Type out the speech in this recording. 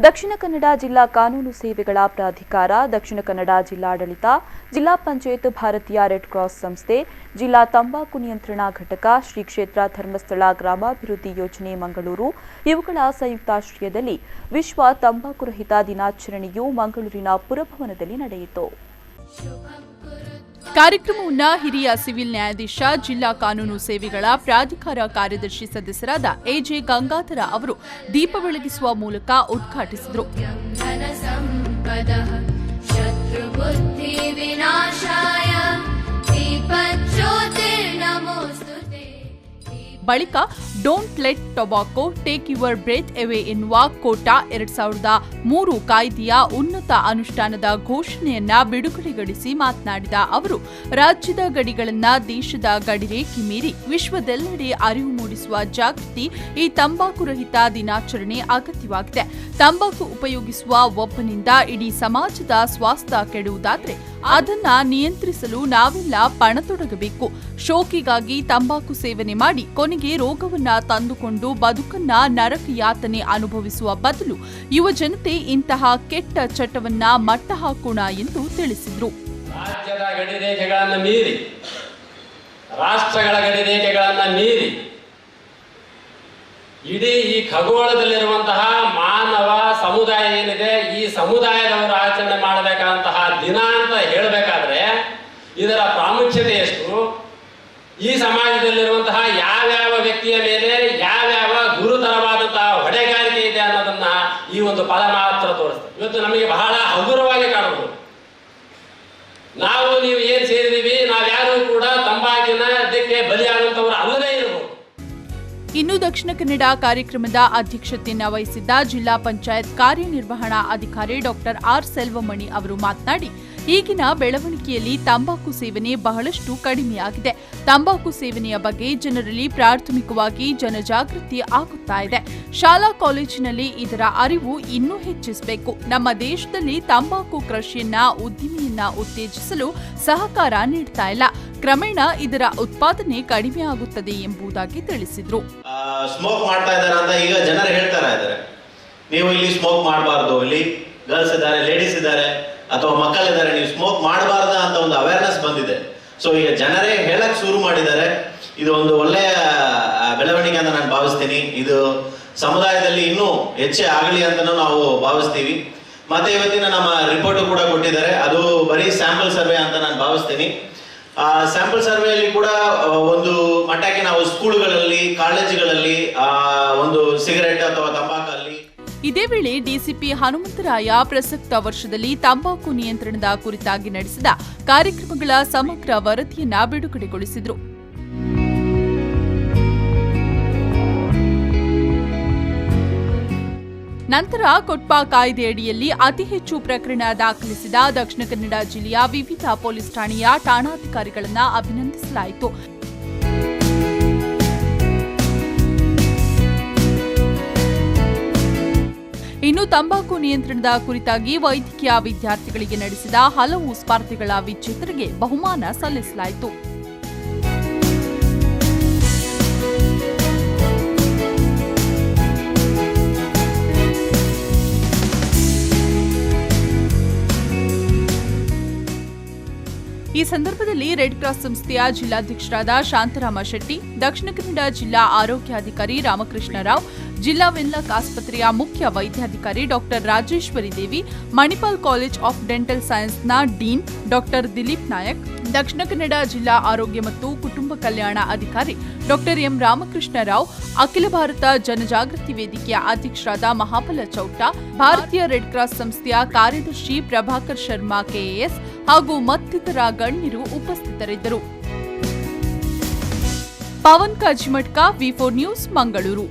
ದಕ್ಷಿಣ ಕನ್ನಡ ಜಿಲ್ಲಾ ಕಾನೂನು ಸೇವೆಗಳ ಪ್ರಾಧಿಕಾರ, ದಕ್ಷಿಣ ಕನ್ನಡ ಜಿಲ್ಲಾಡಳಿತ, ಜಿಲ್ಲಾ ಪಂಚಾಯತ್, ಭಾರತೀಯ ರೆಡ್ ಕ್ರಾಸ್ ಸಂಸ್ಥೆ, ಜಿಲ್ಲಾ ತಂಬಾಕು ನಿಯಂತ್ರಣ ಘಟಕ, ಶ್ರೀ ಕ್ಷೇತ್ರ ಧರ್ಮಸ್ಥಳ ಗ್ರಾಮಾಭಿವೃದ್ಧಿ ಯೋಜನೆ ಮಂಗಳೂರು ಇವುಗಳ ಸಂಯುಕ್ತಾಶ್ರಯದಲ್ಲಿ ವಿಶ್ವ ತಂಬಾಕು ರಹಿತ ದಿನಾಚರಣೆಯು ಮಂಗಳೂರಿನ ಪುರಭವನದಲ್ಲಿ ನಡೆಯಿತು. ಕಾರ್ಯಕ್ರಮವನ್ನು ಹಿರಿಯ ಸಿವಿಲ್ ನ್ಯಾಯಾಧೀಶ, ಜಿಲ್ಲಾ ಕಾನೂನು ಸೇವೆಗಳ ಪ್ರಾಧಿಕಾರ ಕಾರ್ಯದರ್ಶಿ ಸದಸ್ಯರಾದ ಎಜೆ ಗಂಗಾಧರ ಅವರು ದೀಪ ಬೆಳಗಿಸುವ ಮೂಲಕ ಉದ್ಘಾಟಿಸಿದರು. ಬಳಿಕ don't let tobacco take your breath away ಎನ್ನುವ ಕೋಟಾ 2003 ಕಾಯ್ದೆಯ ಉನ್ನತ ಅನುಷ್ಠಾನದ ಘೋಷಣೆಯನ್ನ ಬಿಡುಗಡೆಗೊಳಿಸಿ ಮಾತನಾಡಿದ ಅವರು, ರಾಜ್ಯದ ಗಡಿಗಳನ್ನ ದೇಶದ ಗಡಿರೇಖೆ ಮೀರಿ ವಿಶ್ವದೆಲ್ಲೆಡೆ ಅರಿವು ಮೂಡಿಸುವ ಜಾಗೃತಿ ಈ ತಂಬಾಕು ರಹಿತ ದಿನಾಚರಣೆ ಅಗತ್ಯವಾಗಿದೆ. ತಂಬಾಕು ಉಪಯೋಗಿಸುವ ಒಬ್ಬನಿಂದ ಇಡೀ ಸಮಾಜದ ಸ್ವಾಸ್ಥ್ಯ ಕೆಡುವುದಾದರೆ ಅದನ್ನ ನಿಯಂತ್ರಿಸಲು ನಾವೆಲ್ಲ ಪಣತೊಡಗಬೇಕು. ಶೋಕಿಗಾಗಿ ತಂಬಾಕು ಸೇವನೆ ಮಾಡಿ ಕೊನೆಗೆ ರೋಗವನ್ನ ತಂದುಕೊಂಡು ಬದುಕನ್ನ ನರಕ ಯಾತನೆ ಅನುಭವಿಸುವ ಬದಲು ಯುವ ಜನತೆ ಇಂತಹ ಕೆಟ್ಟ ಚಟವನ್ನ ಮಟ್ಟ ಹಾಕೋಣ ಎಂದು ತಿಳಿಸಿದರು. ರಾಜ್ಯದ ಗಡಿರೇಖೆಗಳನ್ನು ಮೀರಿ, ರಾಷ್ಟ್ರಗಳ ಗಡಿರೇಖೆಗಳನ್ನು ಮೀರಿ ಇಡೀ ಈ ಖಗೋಳದಲ್ಲಿರುವಂತಹ ಮಾನವ ಸಮುದಾಯ ಏನಿದೆ, ಈ ಸಮುದಾಯದವರು ಆಚರಣೆ ಮಾಡಬೇಕಾದಂತಹ ದಿನ ಅಂತ ಹೇಳಬೇಕಾದ್ರೆ ಇದರ ಪ್ರಾಮುಖ್ಯತೆ ಎಷ್ಟು, ಈ ಸಮಾಜದಲ್ಲಿರುವಂತಹ ಯಾವ್ಯಾವ ವ್ಯಕ್ತಿಯ ಮೇಲೆ ಯಾವ್ಯಾವ ಗುರುತರವಾದಂತಹ ಹೊಣೆಗಾರಿಕೆ ಇದೆ ಅನ್ನೋದನ್ನ ಈ ಒಂದು ಪದ ಮಾತ್ರ ತೋರಿಸ್ತದೆ. ಇವತ್ತು ನಮಗೆ ಬಹಳ ಹಗುರವಾಗಿ ಕಾಣಬಹುದು. ನಾವು ನೀವು ಏನ್ ಸೇರಿದೀವಿ, ನಾವ್ಯಾರು ಕೂಡ ತಂಬಾಕಿನ ಇದಕ್ಕೆ ಬಲಿಯಾಗುವಂತವರು ಅಲ್ಲದೇ ಇರಬಹುದು. ಇನ್ನು ದಕ್ಷಿಣ ಕನ್ನಡ ಕಾರ್ಯಕ್ರಮದ ಅಧ್ಯಕ್ಷತೆಯನ್ನು ವಹಿಸಿದ್ದ ಜಿಲ್ಲಾ ಪಂಚಾಯತ್ ಕಾರ್ಯನಿರ್ವಹಣಾ ಅಧಿಕಾರಿ ಡಾಕ್ಟರ್ ಆರ್ ಸೆಲ್ವಮಣಿ ಅವರು ಮಾತನಾಡಿ, ಈಗಿನ ಬೆಳವಣಿಗೆಯಲ್ಲಿ ತಂಬಾಕು ಸೇವನೆ ಬಹಳಷ್ಟು ಕಡಿಮೆಯಾಗಿದೆ. ತಂಬಾಕು ಸೇವನೆಯ ಬಗ್ಗೆ ಜನರಲ್ಲಿ ಪ್ರಾಥಮಿಕವಾಗಿ ಜನಜಾಗೃತಿ ಆಗುತ್ತಾ ಇದೆ. ಶಾಲಾ ಕಾಲೇಜಿನಲ್ಲಿ ಇದರ ಅರಿವು ಇನ್ನೂ ಹೆಚ್ಚಿಸಬೇಕು. ನಮ್ಮ ದೇಶದಲ್ಲಿ ತಂಬಾಕು ಕೃಷಿಯನ್ನ, ಉದ್ದಿಮೆಯನ್ನ ಉತ್ತೇಜಿಸಲು ಸಹಕಾರ ನೀಡ್ತಾ ಇಲ್ಲ. ಕ್ರಮೇಣ ಇದರ ಉತ್ಪಾದನೆ ಕಡಿಮೆ ಆಗುತ್ತದೆ ಎಂಬುದಾಗಿ ತಿಳಿಸಿದ್ರು. ಸ್ಮೋಕ್ ಮಾಡ್ತಾ ಇದ್ದಾರೆ ಅಂತ ಈಗ ಜನರು ಹೇಳ್ತಾ ಇದ್ದಾರೆ. ನೀವು ಇಲ್ಲಿ ಸ್ಮೋಕ್ ಮಾಡಬಾರ್ದು, ಇಲ್ಲಿ ಗರ್ಲ್ಸ್ ಇದ್ದಾರೆ, ಲೇಡೀಸ್ ಇದ್ದಾರೆ ಅಥವಾ ಮಕ್ಕಳಿದ್ದಾರೆ, ನೀವು ಸ್ಮೋಕ್ ಮಾಡಬಾರ್ದ ಅಂತ ಒಂದು ಅವೇರ್ನೆಸ್ ಬಂದಿದೆ. ಸೊ ಈಗ ಜನರೇ ಹೇಳಕ್ ಶುರು ಮಾಡಿದ್ದಾರೆ. ಇದು ಒಂದು ಒಳ್ಳೆಯ ಬೆಳವಣಿಗೆ ಅಂತ ನಾನು ಭಾವಿಸ್ತೀನಿ. ಇದು ಸಮುದಾಯದಲ್ಲಿ ಇನ್ನೂ ಹೆಚ್ಚೇ ಆಗಲಿ ಅಂತ ನಾವು ಭಾವಿಸ್ತೀವಿ. ಮತ್ತೆ ಇವತ್ತಿನ ನಮ್ಮ ರಿಪೋರ್ಟ್ ಕೂಡ ಕೊಟ್ಟಿದ್ದಾರೆ. ಅದು ಬರೀ ಸ್ಯಾಂಪಲ್ ಸರ್ವೆ ಅಂತ ನಾನು ಭಾವಿಸ್ತೀನಿ. ಸ್ಯಾಂಪಲ್ ಸರ್ವೆಯಲ್ಲಿ ಕೂಡ ಒಂದು ಮಟ್ಟಕ್ಕೆ ನಾವು ಸ್ಕೂಲ್ಗಳಲ್ಲಿ, ಕಾಲೇಜುಗಳಲ್ಲಿ ಒಂದು ಸಿಗರೆಟ್ ಅಥವಾ ತಂಬಾಕಲ್ಲಿ. ಇದೇ ವೇಳೆ ಡಿಸಿಪಿ ಹನುಮಂತರಾಯ ಪ್ರಸಕ್ತ ವರ್ಷದಲ್ಲಿ ತಂಬಾಕು ನಿಯಂತ್ರಣದ ಕುರಿತಾಗಿ ನಡೆಸಿದ ಕಾರ್ಯಕ್ರಮಗಳ ಸಮಗ್ರ ವರದಿಯನ್ನ ಬಿಡುಗಡೆಗೊಳಿಸಿದರು. ನಂತರ ಕೊಟ್ಪಾ ಕಾಯ್ದೆಯಡಿಯಲ್ಲಿ ಅತಿ ಹೆಚ್ಚು ಪ್ರಕರಣ ದಾಖಲಿಸಿದ ದಕ್ಷಿಣ ಕನ್ನಡ ಜಿಲ್ಲೆಯ ವಿವಿಧ ಪೊಲೀಸ್ ಠಾಣೆಯ ಠಾಣಾಧಿಕಾರಿಗಳನ್ನು ಅಭಿನಂದಿಸಲಾಯಿತು. ಇನ್ನು ತಂಬಾಕು ನಿಯಂತ್ರಣದ ಕುರಿತಾಗಿ ವೈದ್ಯಕೀಯ ವಿದ್ಯಾರ್ಥಿಗಳಿಗೆ ನಡೆಸಿದ ಹಲವು ಸ್ಪರ್ಧೆಗಳ ವಿಜೇತರಿಗೆ ಬಹುಮಾನ ಸಲ್ಲಿಸಲಾಯಿತು. ಈ ಸಂದರ್ಭದಲ್ಲಿ ರೆಡ್ ಕ್ರಾಸ್ ಸಂಸ್ಥೆಯ ಜಿಲ್ಲಾಧ್ಯಕ್ಷರಾದ ಶಾಂತರಾಮ ಶೆಟ್ಟಿ, ದಕ್ಷಿಣ ಕನ್ನಡ ಜಿಲ್ಲಾ ಆರೋಗ್ಯಾಧಿಕಾರಿ ರಾಮಕೃಷ್ಣ ರಾವ್, ಜಿಲ್ಲಾ ವೆನ್ಲಾಕ್ ಆಸ್ಪತ್ರೆಯ ಮುಖ್ಯ ವೈದ್ಯಾಧಿಕಾರಿ doctor Rajeshwari Devi, Manipal college of dental ಸೈನ್ಸ್ನ ಡೀನ್ ಡಾಕ್ಟರ್ ದಿಲೀಪ್ ನಾಯಕ್, ದಕ್ಷಿಣ ಕನ್ನಡ ಜಿಲ್ಲಾ ಆರೋಗ್ಯ ಮತ್ತು ಕುಟುಂಬ ಕಲ್ಯಾಣ ಅಧಿಕಾರಿ ಡಾಕ್ಟರ್ ಎಂ ರಾಮಕೃಷ್ಣ ರಾವ್, ಅಖಿಲ ಭಾರತ ಜನಜಾಗೃತಿ ವೇದಿಕೆಯ ಅಧ್ಯಕ್ಷರಾದ ಮಹಾಬಲ ಚೌಟ, ಭಾರತೀಯ ರೆಡ್ ಕ್ರಾಸ್ ಸಂಸ್ಥೆಯ ಕಾರ್ಯದರ್ಶಿ ಪ್ರಭಾಕರ್ ಶರ್ಮಾ ಕೆಎಎಸ್ ಹಾಗೂ ಮತ್ತಿತರ ಗಣ್ಯರು ಉಪಸ್ಥಿತರಿದ್ದರು. ಪವನ್ ಕಾಜಿಮಟ್ಕ, ವಿ4 ನ್ಯೂಸ್, ಮಂಗಳೂರು.